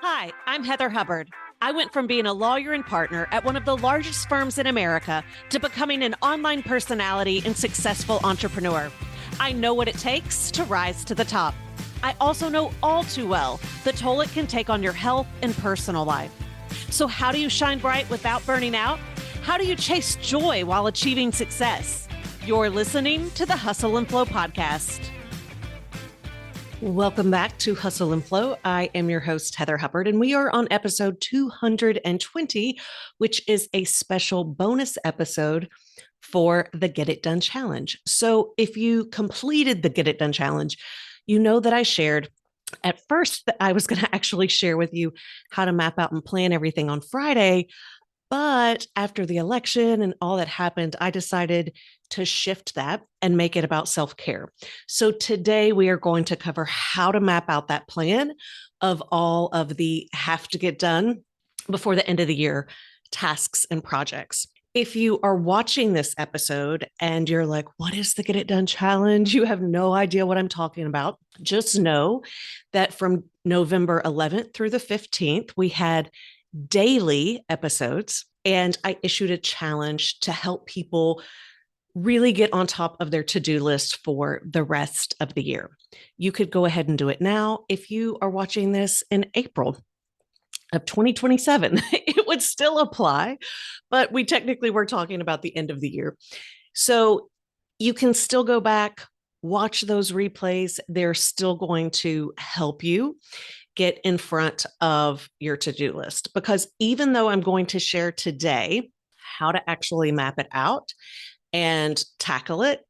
Hi, I'm Heather Hubbard. I went from being a lawyer and partner at one of the largest firms in America to becoming an online personality and successful entrepreneur. I know what it takes to rise to the top. I also know all too well the toll it can take on your health and personal life. So, how do you shine bright without burning out? How do you chase joy while achieving success? You're listening to the Hustle and Flow podcast. Welcome back to Hustle and Flow. I am your host, Heather Hubbard, and we are on episode 220, which is a special bonus episode for the Get It Done Challenge. So if you completed the Get It Done Challenge, you know that I shared at first that I was going to actually share with you how to map out and plan everything on Friday. But after the election and all that happened, I decided to shift that and make it about self-care. So today we are going to cover how to map out that plan of all of the have to get done before the end of the year tasks and projects. If you are watching this episode and you're like, what is the Get It Done Challenge? You have no idea what I'm talking about. Just know that from November 11th through the 15th, we had daily episodes, and I issued a challenge to help people really get on top of their to-do list for the rest of the year. You could go ahead and do it now. If you are watching this in April of 2027, it would still apply, but we technically were talking about the end of the year. So you can still go back, watch those replays. They're still going to help you get in front of your to-do list, because even though I'm going to share today how to actually map it out and tackle it,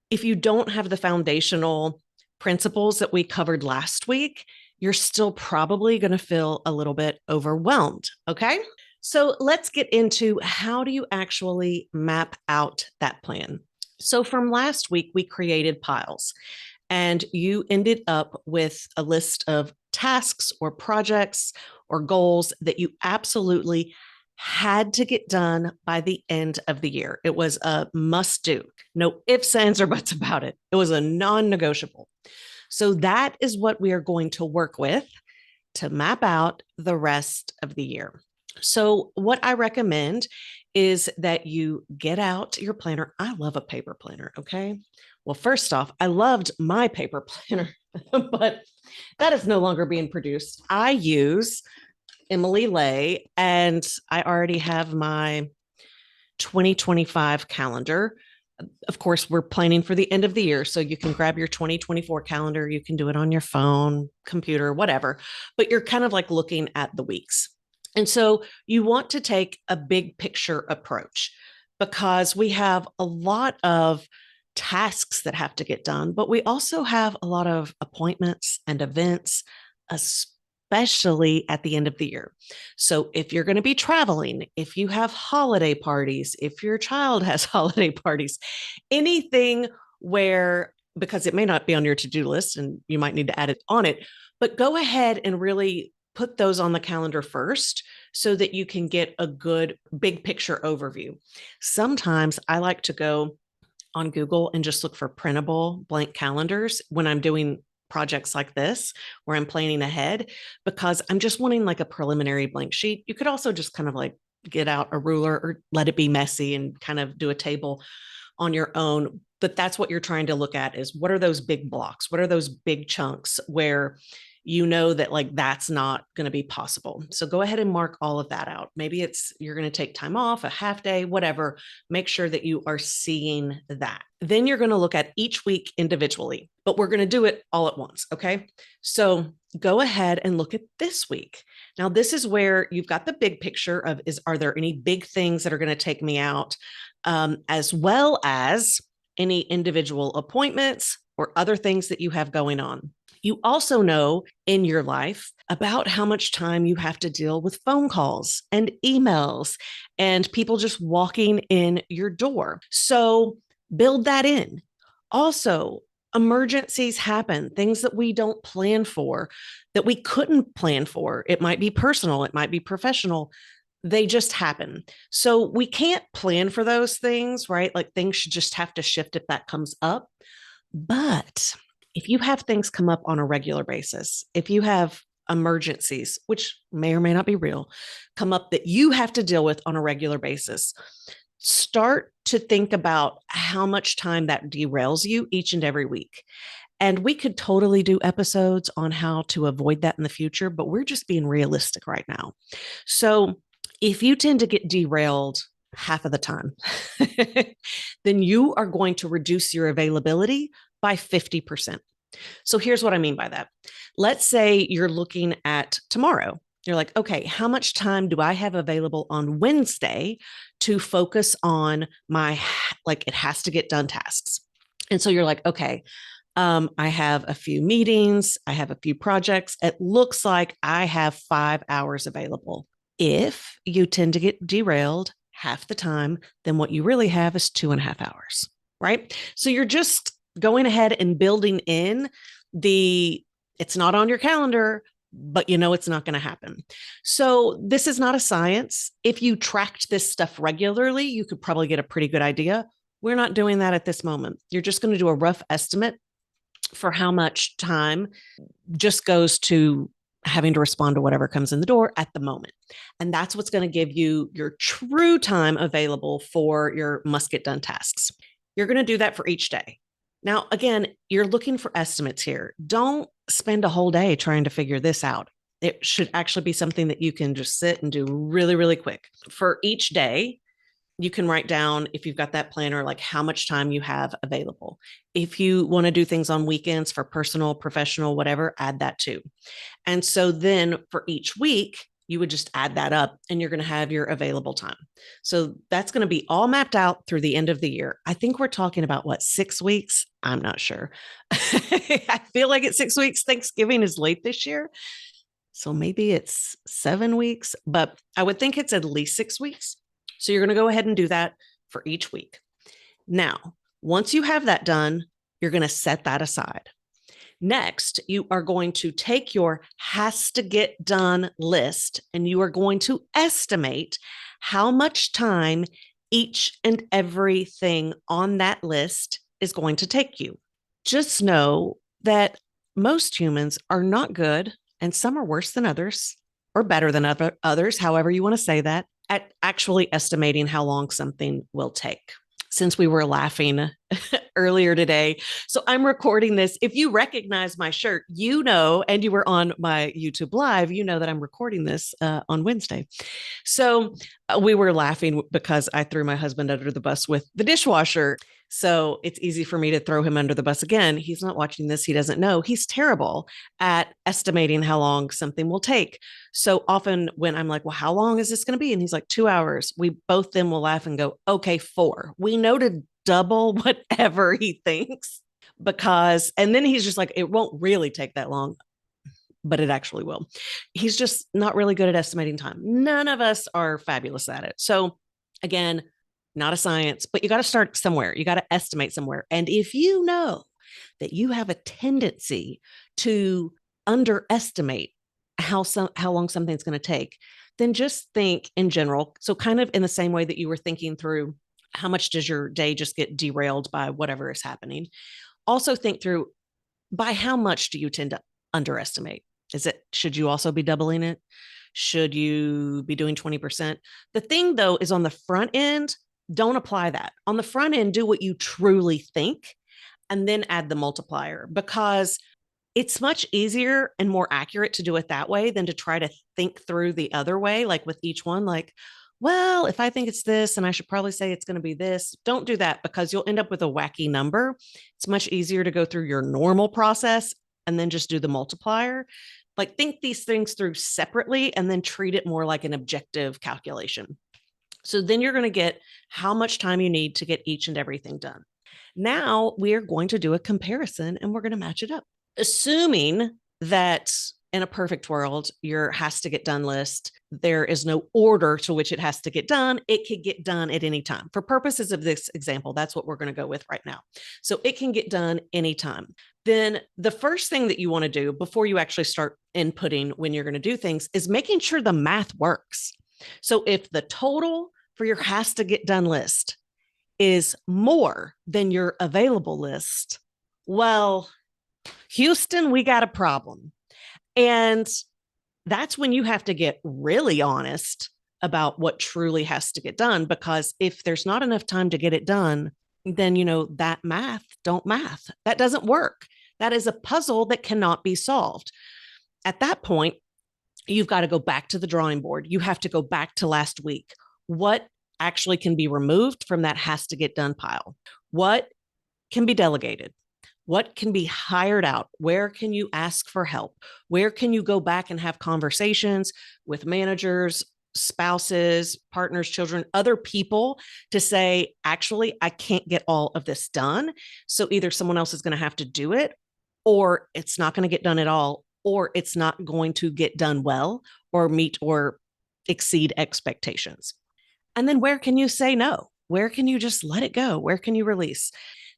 if you don't have the foundational principles that we covered last week, you're still probably going to feel a little bit overwhelmed. Okay. So let's get into how do you actually map out that plan. So from last week, we created piles, and you ended up with a list of tasks or projects or goals that you absolutely had to get done by the end of the year. It was a must do. No ifs, ands, or buts about it. It was a non-negotiable. So that is what we are going to work with to map out the rest of the year. So what I recommend is that you get out your planner. I love a paper planner. Okay. Well, first off, I loved my paper planner, but that is no longer being produced. I use Emily Lay, and I already have my 2025 calendar. Of course, we're planning for the end of the year, so you can grab your 2024 calendar. You can do it on your phone, computer, whatever, but you're kind of like looking at the weeks. And so you want to take a big picture approach, because we have a lot of tasks that have to get done, but we also have a lot of appointments and events, especially at the end of the year. So if you're going to be traveling, if you have holiday parties, if your child has holiday parties, anything where, because it may not be on your to-do list and you might need to add it on it, but go ahead and really put those on the calendar first so that you can get a good big picture overview. Sometimes I like to go on Google and just look for printable blank calendars when I'm doing projects like this, where I'm planning ahead, because I'm just wanting like a preliminary blank sheet. You could also just kind of like get out a ruler or let it be messy and kind of do a table on your own. But that's what you're trying to look at, is what are those big blocks? What are those big chunks where you know that like that's not going to be possible. So go ahead and mark all of that out. Maybe it's you're going to take time off, a half day, whatever. Make sure that you are seeing that. Then you're going to look at each week individually, but we're going to do it all at once. Okay. So go ahead and look at this week. Now, this is where you've got the big picture of are there any big things that are going to take me out, as well as any individual appointments or other things that you have going on. You also know in your life about how much time you have to deal with phone calls and emails and people just walking in your door. So build that in. Also, emergencies happen, things that we don't plan for, that we couldn't plan for. It might be personal, it might be professional. They just happen. So we can't plan for those things, right? Like things should just have to shift if that comes up. But if you have things come up on a regular basis, if you have emergencies, which may or may not be real, come up that you have to deal with on a regular basis, start to think about how much time that derails you each and every week. And we could totally do episodes on how to avoid that in the future, but we're just being realistic right now. So if you tend to get derailed half of the time, then you are going to reduce your availability by 50%. So here's what I mean by that. Let's say you're looking at tomorrow. You're like, okay, how much time do I have available on Wednesday to focus on my, like, it has to get done tasks? And so you're like, okay, I have a few meetings, I have a few projects. It looks like I have 5 hours available. If you tend to get derailed half the time, then what you really have is 2.5 hours, right? So you're just going ahead and building in it's not on your calendar, but you know it's not going to happen. So this is not a science. If you tracked this stuff regularly, you could probably get a pretty good idea. We're not doing that at this moment. You're just going to do a rough estimate for how much time just goes to having to respond to whatever comes in the door at the moment. And that's what's going to give you your true time available for your must get done tasks. You're going to do that for each day. Now, again, you're looking for estimates here. Don't spend a whole day trying to figure this out. It should actually be something that you can just sit and do really, really quick. For each day, you can write down, if you've got that planner, like how much time you have available. If you want to do things on weekends for personal, professional, whatever, add that too. And so then for each week, you would just add that up and you're going to have your available time. So that's going to be all mapped out through the end of the year. I think we're talking about 6 weeks? I'm not sure. I feel like it's 6 weeks. Thanksgiving is late this year. So maybe it's 7 weeks, but I would think it's at least 6 weeks. So you're going to go ahead and do that for each week. Now, once you have that done, you're going to set that aside. Next, you are going to take your has to get done list and you are going to estimate how much time each and everything on that list is going to take you. Just know that most humans are not good, and some are worse than others or better than others, however you want to say that, at actually estimating how long something will take. Since we were laughing earlier today, so I'm recording this. If you recognize my shirt, you know, and you were on my YouTube Live, you know that I'm recording this on Wednesday. So we were laughing because I threw my husband under the bus with the dishwasher. So it's easy for me to throw him under the bus again. He's not watching this. He doesn't know. He's terrible at estimating how long something will take. So often when I'm like, well, how long is this going to be? And he's like, 2 hours. We both then will laugh and go, okay, 4. We know to double whatever he thinks and then he's just like, it won't really take that long, but it actually will. He's just not really good at estimating time. None of us are fabulous at it. So again, not a science, but you got to start somewhere. You got to estimate somewhere. And if you know that you have a tendency to underestimate how long something's going to take, then just think in general. So kind of in the same way that you were thinking through how much does your day just get derailed by whatever is happening. Also think through, by how much do you tend to underestimate? Should you also be doubling it? Should you be doing 20%? The thing though is on the front end, don't apply that. On the front end, do what you truly think and then add the multiplier, because it's much easier and more accurate to do it that way than to try to think through the other way, like with each one, like, well, if I think it's this and I should probably say it's going to be this. Don't do that because you'll end up with a wacky number. It's much easier to go through your normal process and then just do the multiplier. Like, think these things through separately and then treat it more like an objective calculation. So then you're going to get how much time you need to get each and everything done. Now we are going to do a comparison and we're going to match it up. Assuming that in a perfect world, your has to get done list, there is no order to which it has to get done. It could get done at any time. For purposes of this example, that's what we're going to go with right now. So it can get done anytime. Then the first thing that you want to do before you actually start inputting when you're going to do things is making sure the math works. So if the total for your has to get done list is more than your available list, well, Houston, we got a problem. And That's when you have to get really honest about what truly has to get done. Because if there's not enough time to get it done, then, that math don't math. That doesn't work. That is a puzzle that cannot be solved. At that point, you've got to go back to the drawing board. You have to go back to last week. What actually can be removed from that has to get done pile? What can be delegated? What can be hired out? Where can you ask for help? Where can you go back and have conversations with managers, spouses, partners, children, other people to say, actually, I can't get all of this done. So either someone else is going to have to do it, or it's not going to get done at all, or it's not going to get done well or meet or exceed expectations. And then where can you say no? Where can you just let it go? Where can you release?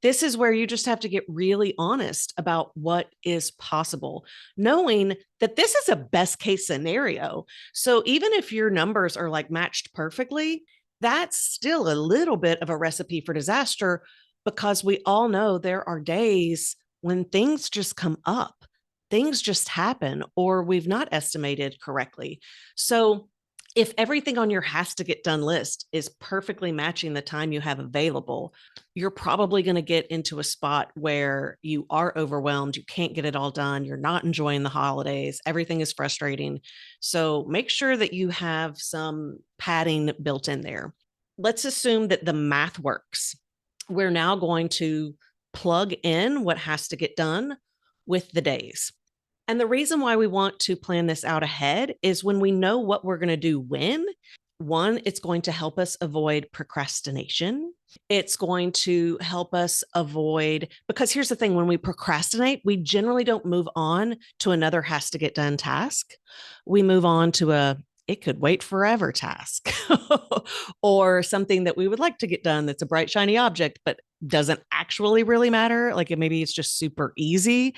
This is where you just have to get really honest about what is possible, knowing that this is a best case scenario. So even if your numbers are like matched perfectly, that's still a little bit of a recipe for disaster, because we all know there are days when things just come up, things just happen, or we've not estimated correctly. So if everything on your has to get done list is perfectly matching the time you have available, you're probably going to get into a spot where you are overwhelmed. You can't get it all done. You're not enjoying the holidays. Everything is frustrating. So make sure that you have some padding built in there. Let's assume that the math works. We're now going to plug in what has to get done with the days. And the reason why we want to plan this out ahead is when we know what we're going to do when, one, it's going to help us avoid procrastination. It's going to help us avoid, because here's the thing, when we procrastinate, we generally don't move on to another has to get done task. We move on to it could wait forever task or something that we would like to get done that's a bright, shiny object, but doesn't actually really matter. Like maybe it's just super easy.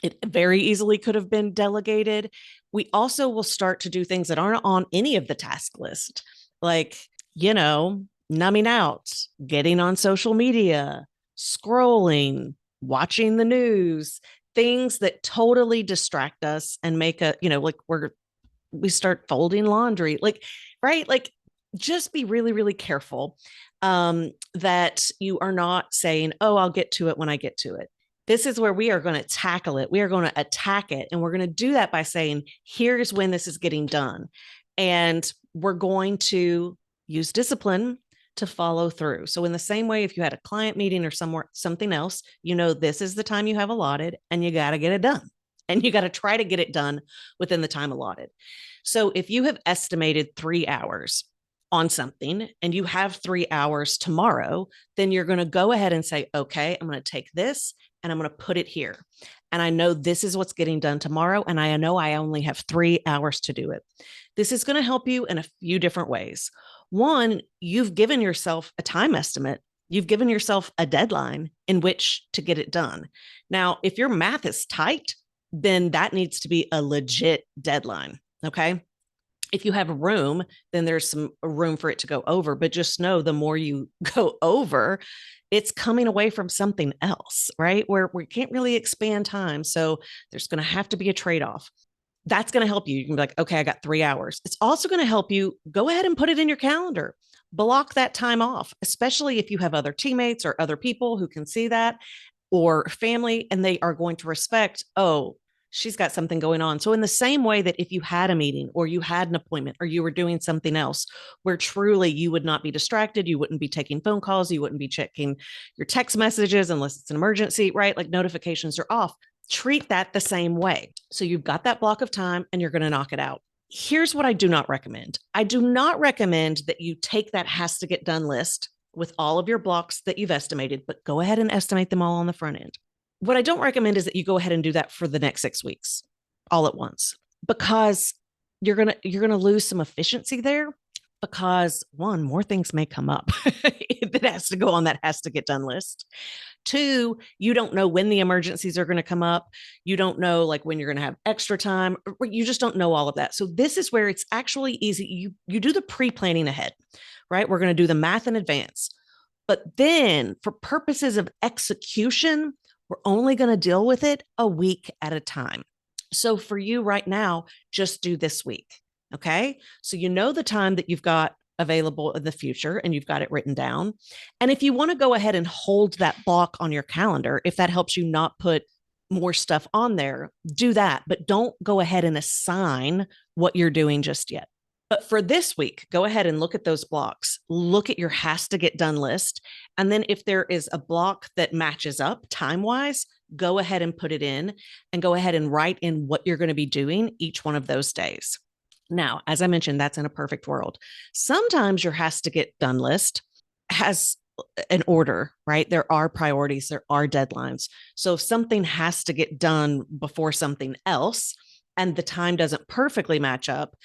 It very easily could have been delegated. We also will start to do things that aren't on any of the task list, like, numbing out, getting on social media, scrolling, watching the news, things that totally distract us and make like we start folding laundry, like, right? Like, just be really, really careful that you are not saying, oh, I'll get to it when I get to it. This is where we are going to tackle it. We are going to attack it. And we're going to do that by saying, here's when this is getting done. And we're going to use discipline to follow through. So in the same way, if you had a client meeting or something else, this is the time you have allotted and you got to get it done. And you got to try to get it done within the time allotted. So if you have estimated 3 hours on something and you have 3 hours tomorrow, then you're going to go ahead and say, okay, I'm going to take this and I'm going to put it here. And I know this is what's getting done tomorrow. And I know I only have 3 hours to do it. This is going to help you in a few different ways. One, you've given yourself a time estimate. You've given yourself a deadline in which to get it done. Now, if your math is tight, then that needs to be a legit deadline. Okay. If you have room, then there's some room for it to go over, but just know the more you go over, it's coming away from something else, right? Where we can't really expand time. So there's going to have to be a trade-off. That's going to help you. You can be like, okay, I got 3 hours. It's also going to help you go ahead and put it in your calendar. Block that time off, especially if you have other teammates or other people who can see that, or family, and they are going to respect, oh, she's got something going on. So in the same way that if you had a meeting or you had an appointment or you were doing something else where truly you would not be distracted, you wouldn't be taking phone calls, you wouldn't be checking your text messages unless it's an emergency, right? Like notifications are off. Treat that the same way. So you've got that block of time and you're going to knock it out. Here's what I do not recommend. I do not recommend that you take that has to get done list with all of your blocks that you've estimated, but go ahead and estimate them all on the front end. What I don't recommend is that you go ahead and do that for the next 6 weeks all at once, because you're going to lose some efficiency there, because one, more things may come up that has to go on that has to get done list. Two, you don't know when the emergencies are going to come up. You don't know like when you're going to have extra time. You just don't know all of that. So this is where it's actually easy. You do the pre-planning ahead, right? We're going to do the math in advance. But then for purposes of execution, we're only going to deal with it a week at a time. So for you right now, just do this week. Okay. So you know the time that you've got available in the future and you've got it written down. And if you want to go ahead and hold that block on your calendar, if that helps you not put more stuff on there, do that. But don't go ahead and assign what you're doing just yet. But for this week, go ahead and look at those blocks. Look at your has to get done list. And then if there is a block that matches up time wise, go ahead and put it in and go ahead and write in what you're going to be doing each one of those days. Now, as I mentioned, that's in a perfect world. Sometimes your has to get done list has an order, right? There are priorities, there are deadlines. So if something has to get done before something else and the time doesn't perfectly match up,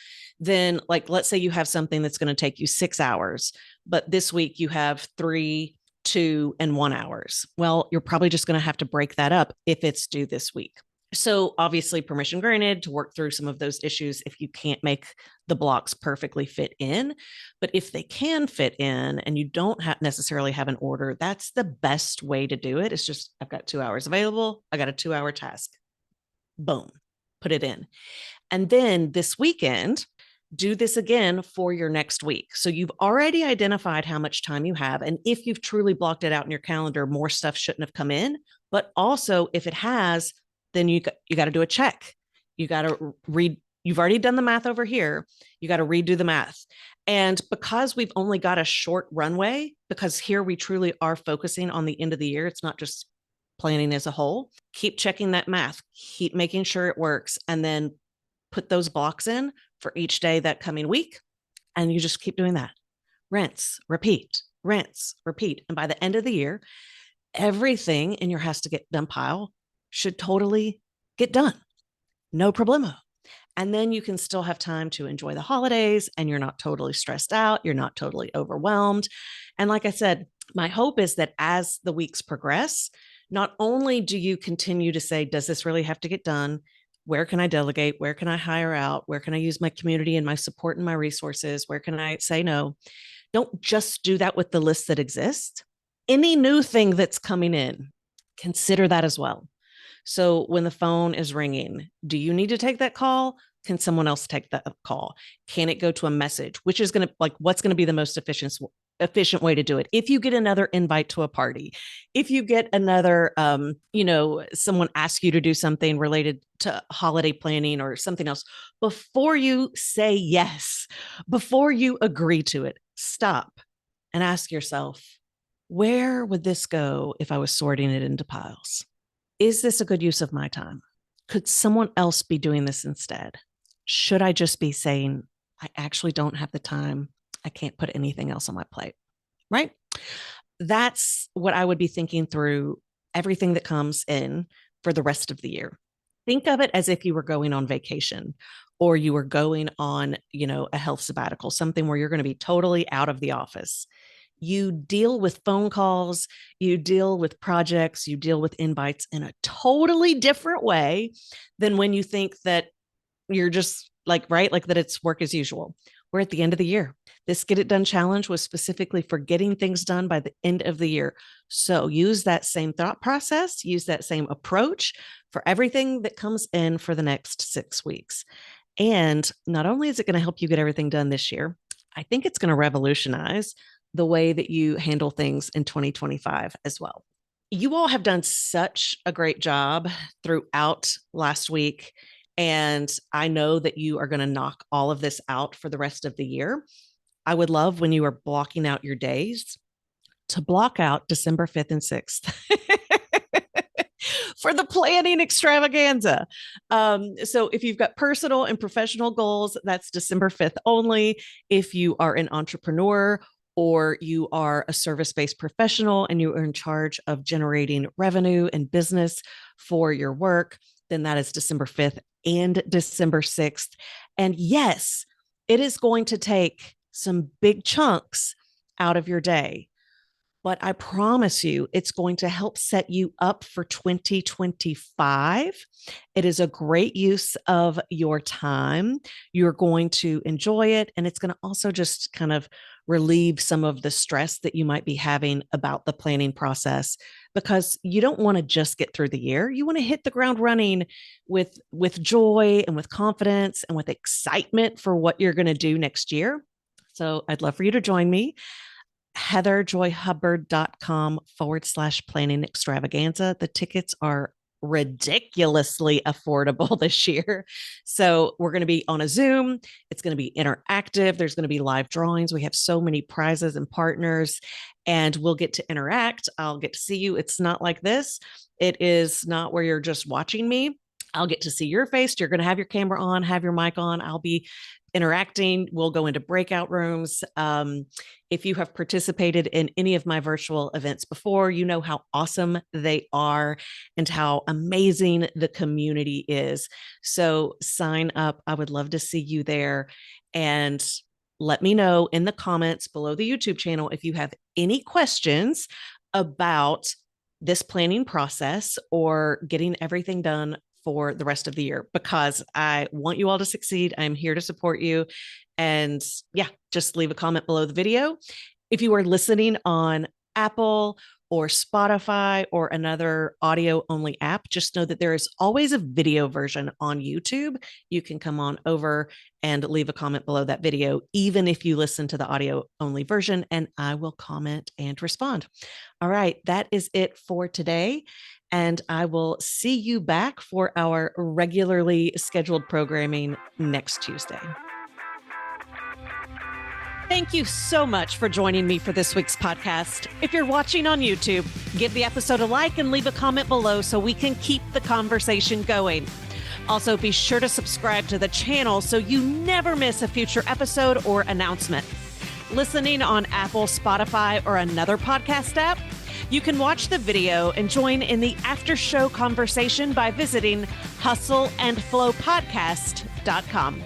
then like let's say you have something that's going to take you 6 hours, but this week you have 3, 2, and 1 hours. Well, you're probably just going to have to break that up if it's due this week. So obviously permission granted to work through some of those issues if you can't make the blocks perfectly fit in. But if they can fit in and you don't necessarily have an order, that's the best way to do it. It's just, I've got 2 hours available. I got a 2 hour task. Boom, put it in. And then this weekend, do this again for your next week. So you've already identified how much time you have. And if you've truly blocked it out in your calendar, more stuff shouldn't have come in. But also, if it has, then you got to do a check. You got to read. You've already done the math over here. You got to redo the math. And because we've only got a short runway, because here we truly are focusing on the end of the year, it's not just planning as a whole. Keep checking that math, keep making sure it works, and then put those blocks in for each day that coming week. And you just keep doing that. Rinse, repeat, rinse, repeat. And by the end of the year, everything in your has to get done pile should totally get done. No problemo. And then you can still have time to enjoy the holidays and you're not totally stressed out. You're not totally overwhelmed. And like I said, my hope is that as the weeks progress, not only do you continue to say, does this really have to get done? Where can I delegate? Where can I hire out? Where can I use my community and my support and my resources? Where can I say no? Don't just do that with the list that exists. Any new thing that's coming in, consider that as well. So when the phone is ringing, do you need to take that call? Can someone else take that call? Can it go to a message? Which is going to like what's going to be the most efficient way to do it? If you get another invite to a party, if you get another someone asks you to do something related to holiday planning or something else, before you say yes, before you agree to it, stop and ask yourself, where would this go if I was sorting it into piles? Is this a good use of my time? Could someone else be doing this instead? Should I just be saying, I actually don't have the time. I can't put anything else on my plate, right? That's what I would be thinking through everything that comes in for the rest of the year. Think of it as if you were going on vacation or you were going on, a health sabbatical, something where you're going to be totally out of the office. You deal with phone calls, you deal with projects, you deal with invites in a totally different way than when you think that you're just like that it's work as usual. We're at the end of the year. This Get It Done challenge was specifically for getting things done by the end of the year. So use that same thought process, use that same approach for everything that comes in for the next 6 weeks. And not only is it going to help you get everything done this year, I think it's going to revolutionize the way that you handle things in 2025 as well. You all have done such a great job throughout last week. And I know that you are going to knock all of this out for the rest of the year. I would love when you are blocking out your days to block out December 5th and 6th for the planning extravaganza. So if you've got personal and professional goals, that's December 5th only. If you are an entrepreneur or you are a service-based professional and you are in charge of generating revenue and business for your work, then that is December 5th and December 6th. And yes, it is going to take some big chunks out of your day. But I promise you, it's going to help set you up for 2025. It is a great use of your time. You're going to enjoy it. And it's going to also just kind of relieve some of the stress that you might be having about the planning process, because you don't want to just get through the year. You want to hit the ground running with joy and with confidence and with excitement for what you're going to do next year. So I'd love for you to join me. heatherjoyhubbard.com/planning extravaganza. The tickets are ridiculously affordable this year. So we're going to be on a Zoom. It's going to be interactive. There's going to be live drawings. We have so many prizes and partners, and we'll get to interact. I'll get to see you. It's not like this. It is not where you're just watching me. I'll get to see your face. You're going to have your camera on, have your mic on. I'll be interacting. We'll go into breakout rooms. If you have participated in any of my virtual events before, you know how awesome they are and how amazing the community is. So sign up. I would love to see you there. And let me know in the comments below the YouTube channel if you have any questions about this planning process or getting everything done for the rest of the year, because I want you all to succeed. I'm here to support you. And yeah, just leave a comment below the video. If you are listening on Apple or Spotify or another audio only app, just know that there is always a video version on YouTube. You can come on over and leave a comment below that video, even if you listen to the audio only version, and I will comment and respond. All right, that is it for today. And I will see you back for our regularly scheduled programming next Tuesday. Thank you so much for joining me for this week's podcast. If you're watching on YouTube, give the episode a like and leave a comment below so we can keep the conversation going. Also, be sure to subscribe to the channel so you never miss a future episode or announcement. Listening on Apple, Spotify, or another podcast app, you can watch the video and join in the after show conversation by visiting hustleandflowpodcast.com.